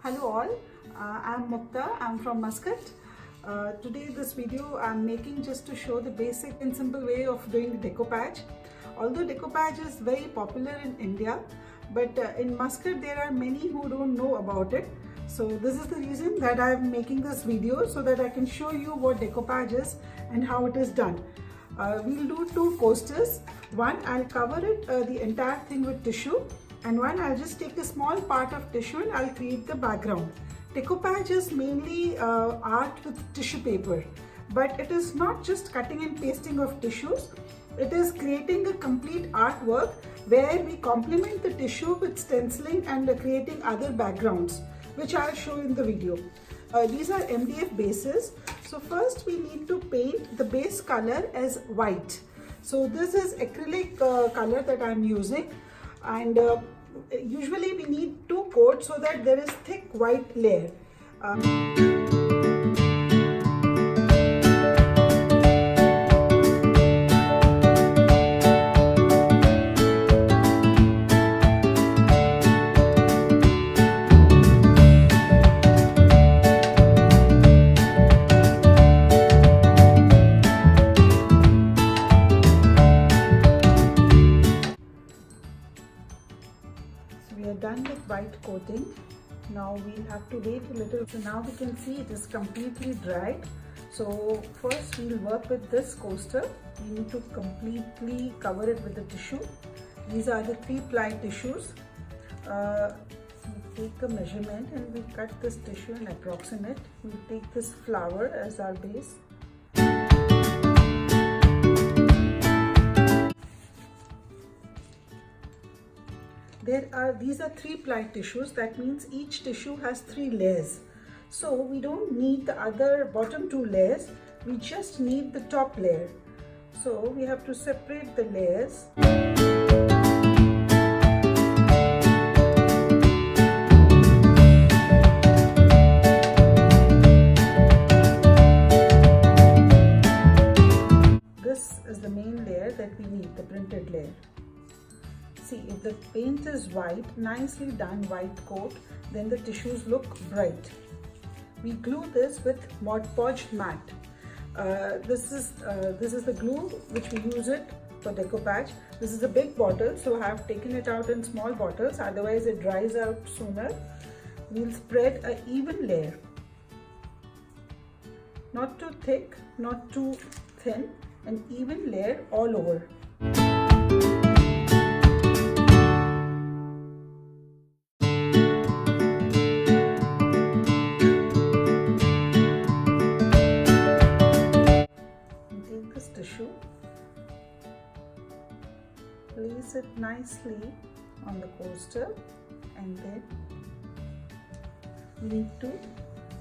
Hello all, I'm Mukta, I'm from Muscat. Today this video I'm making just to show the basic and simple way of doing decoupage. Although decoupage is very popular in India, but in Muscat there are many who don't know about it. So this is the reason that I'm making this video, so that I can show you what decoupage is and how it is done. We'll do two coasters. One, I'll cover it the entire thing with tissue, and one I'll just take a small part of tissue and I'll create the background. Decoupage is mainly art with tissue paper, but it is not just cutting and pasting of tissues. It is creating a complete artwork where we complement the tissue with stenciling and creating other backgrounds, which I'll show in the video. These are MDF bases. So first we need to paint the base color as white. So this is acrylic color that I'm using, and usually we need two coats so that there is thick white layer. We are done with white coating. Now we'll have to wait a little. So now we can see it is completely dried. So first we'll work with this coaster. We need to completely cover it with the tissue. These are the 3-ply tissues. We take a measurement and we cut this tissue and approximate. We take this flower as our base. These are 3-ply tissues. That means each tissue has 3 layers. So we don't need the other bottom 2 layers. We just need the top layer. So we have to separate the layers. This is the main layer that we need, the printed layer. See, if the paint is white, nicely done white coat, then the tissues look bright. We glue this with Mod Podge matte. This is the glue which we use it for decoupage. This is a big bottle, so I have taken it out in small bottles, otherwise it dries out sooner. We'll spread an even layer. Not too thick, not too thin, an even layer all over. Tissue, place it nicely on the coaster, and then we need to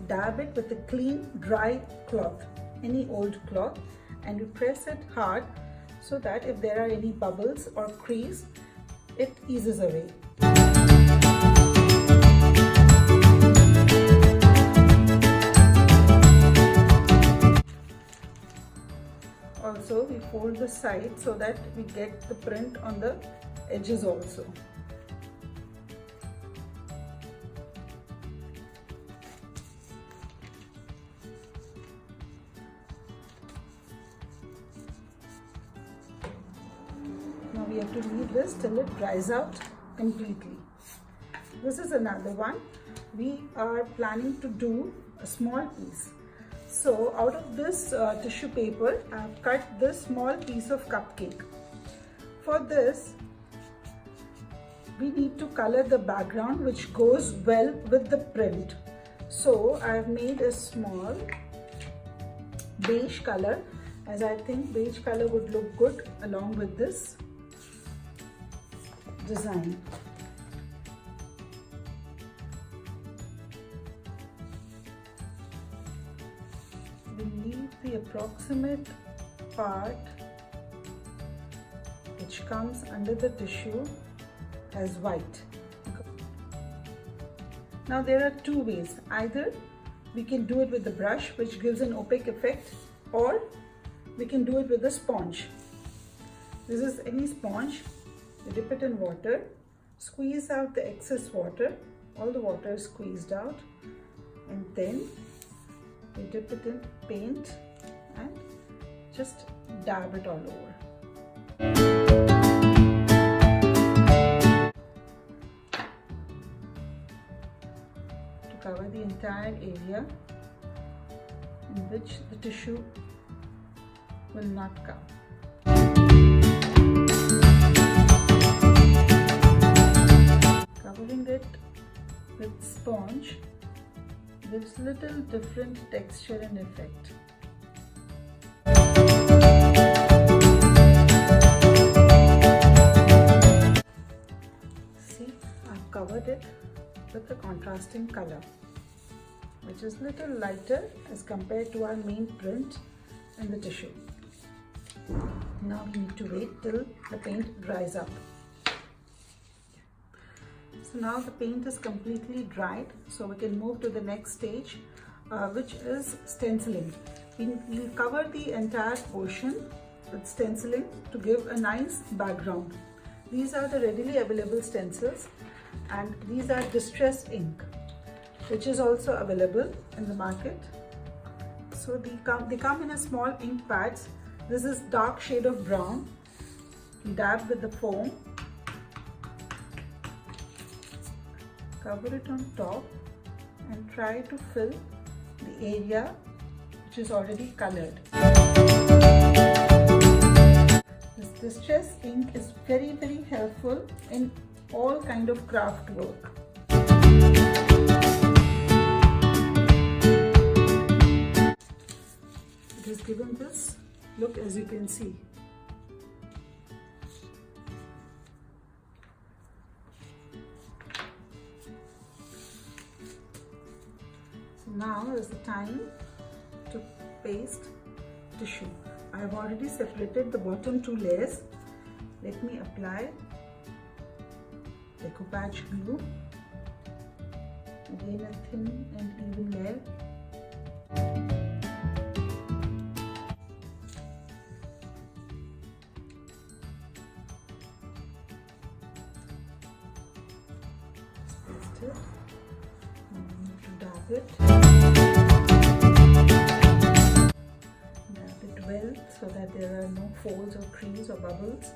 dab it with a clean dry cloth, any old cloth, and we press it hard so that if there are any bubbles or crease, it eases away. Also, we fold the side so that we get the print on the edges also. Now we have to leave this till it dries out completely. This is another one. We are planning to do a small piece. So out of this tissue paper, I have cut this small piece of cupcake. For this, we need to color the background which goes well with the print. So I have made a small beige color, as I think beige color would look good along with this design. We leave the approximate part which comes under the tissue as white. Now there are two ways. Either we can do it with the brush, which gives an opaque effect, or we can do it with a sponge. This is any sponge. You dip it in water, squeeze out the excess water, all the water is squeezed out, and then we dip it in paint and just dab it all over. To cover the entire area in which the tissue will not come. Covering it with sponge gives little different texture and effect. See, I've covered it with a contrasting color, which is little lighter as compared to our main print in the tissue. Now we need to wait till the paint dries up. So now the paint is completely dried, so we can move to the next stage, which is stenciling. We'll cover the entire portion with stenciling to give a nice background. These are the readily available stencils, and these are distress ink, which is also available in the market. So they come in a small ink pads. This is dark shade of brown. Dab with the foam. Cover it on top and try to fill the area which is already colored. This distress ink is very, very helpful in all kind of craft work. It has given this look, as you can see. So now is the time to paste tissue. I have already separated the bottom two layers. Let me apply decoupage glue. Again a thin and even layer. Paste it. I need to dab it. Dab it well so that there are no folds or crease or bubbles.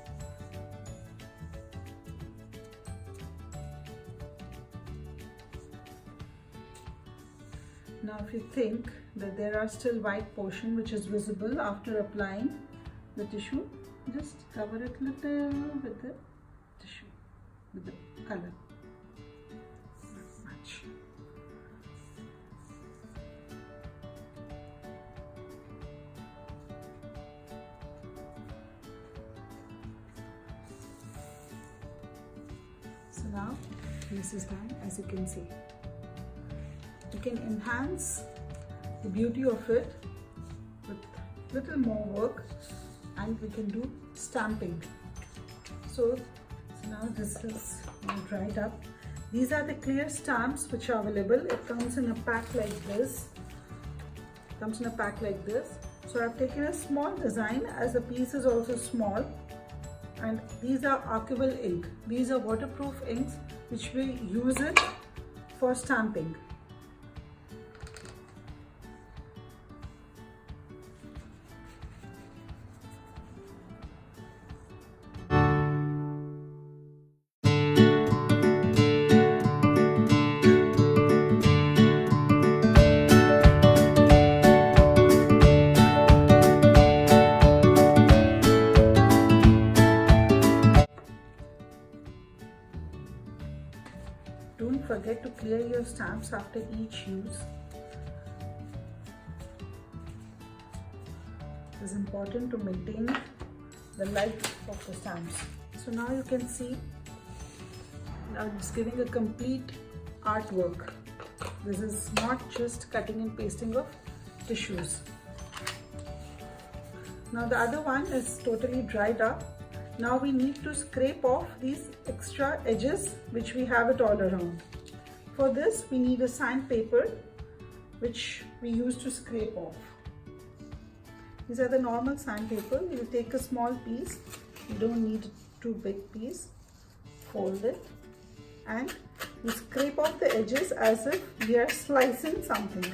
Now if you think that there are still white portion which is visible after applying the tissue, just cover it little with the tissue, with the color. Not much. So now this is done, as you can see. You can enhance the beauty of it with little more work, and we can do stamping. So now this is dried up. These are the clear stamps which are available. It comes in a pack like this. So I've taken a small design as the piece is also small, and these are archival ink. These are waterproof inks which we use it for stamping. Don't forget to clear your stamps after each use. It is important to maintain the life of the stamps. So now you can see, now it's giving a complete artwork. This is not just cutting and pasting of tissues. Now the other one is totally dried up. Now we need to scrape off these extra edges which we have it all around. For this we need a sandpaper which we use to scrape off. These are the normal sandpaper. You take a small piece, you don't need too big piece, fold it and We scrape off the edges as if we are slicing something.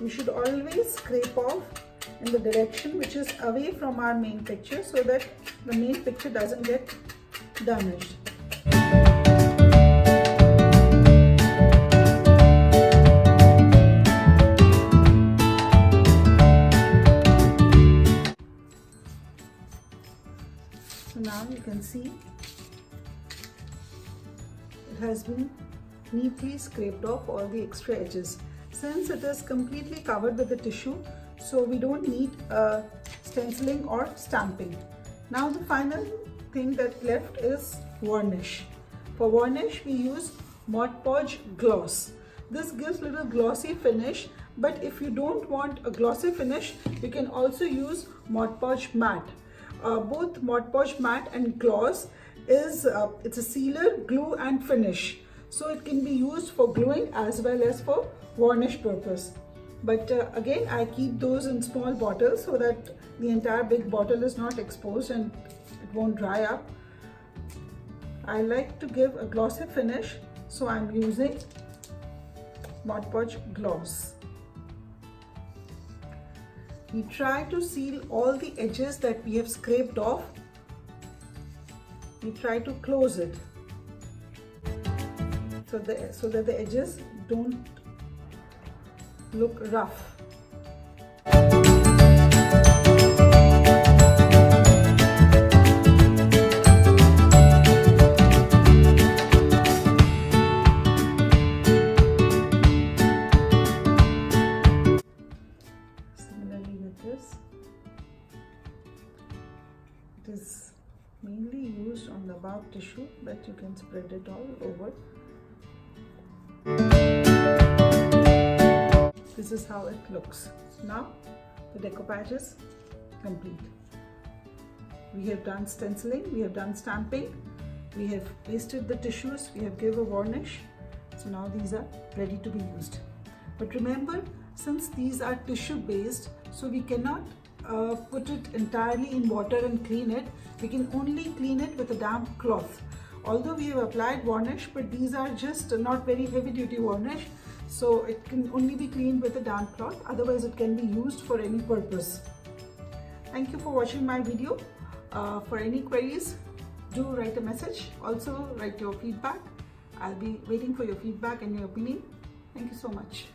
We should always scrape off in the direction which is away from our main picture so that the main picture doesn't get damaged. So now you can see it has been neatly scraped off all the extra edges. Since it is completely covered with the tissue, so we don't need stenciling or stamping. Now the final thing that left is varnish. For varnish we use Mod Podge gloss. This gives little glossy finish, but if you don't want a glossy finish, you can also use Mod Podge matte. Both Mod Podge matte and gloss is it's a sealer, glue and finish. So it can be used for gluing as well as for varnish purpose. But again, I keep those in small bottles so that the entire big bottle is not exposed and it won't dry up. I like to give a glossy finish, so I'm using Mod Podge gloss. We try to seal all the edges that we have scraped off. We try to close it so that the edges don't look rough. Similarly with this, it is mainly used on the above tissue, but you can spread it all over. This is how it looks. Now the decoupage is complete. We have done stenciling, we have done stamping, we have pasted the tissues, we have given a varnish. So now these are ready to be used. But remember, since these are tissue based, so we cannot put it entirely in water and clean it. We can only clean it with a damp cloth. Although we have applied varnish, but these are just not very heavy duty varnish, so it can only be cleaned with a damp cloth. Otherwise it can be used for any purpose. Thank you for watching my video. For any queries, do write a message. Also write your feedback. I'll be waiting for your feedback and your opinion. Thank you so much.